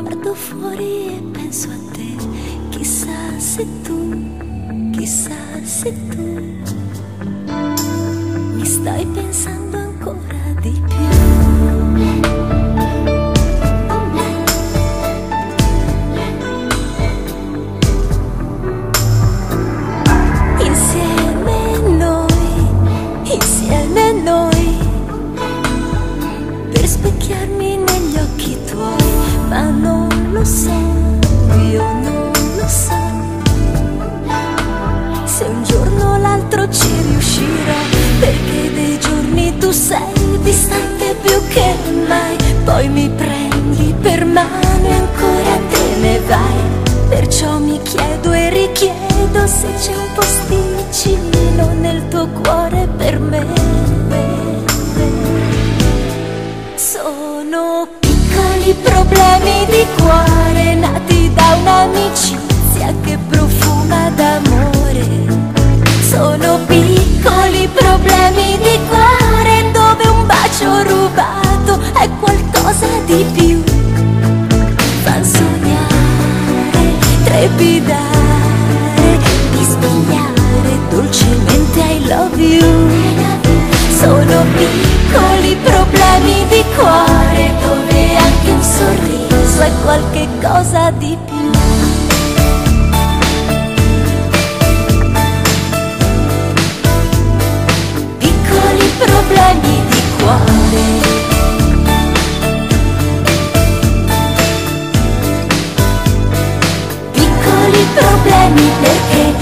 Guardo fuori e penso a te, chissà se tu mi stai pensando ancora di più. Insieme noi, per specchiarmi negli occhi tuoi, ma non lo so, io non lo so, se un giorno o l'altro ci riuscirò, perché dei giorni tu sei distante più che mai, poi mi prendi per mano e ancora te ne vai, perciò mi chiedo e richiedo se c'è un posticino nel tuo cuore per me. Sono piccoli problemi di cuore nati da un'amicizia che profuma d'amore. Sono piccoli problemi di cuore dove un bacio rubato è qualcosa di più. Fan sognare, trepidare, bisbigliare dolcemente I love you. Sono piccoli problemi di cuore dove anche un sorriso è qualche cosa di più. Piccoli problemi di cuore. Piccoli problemi perché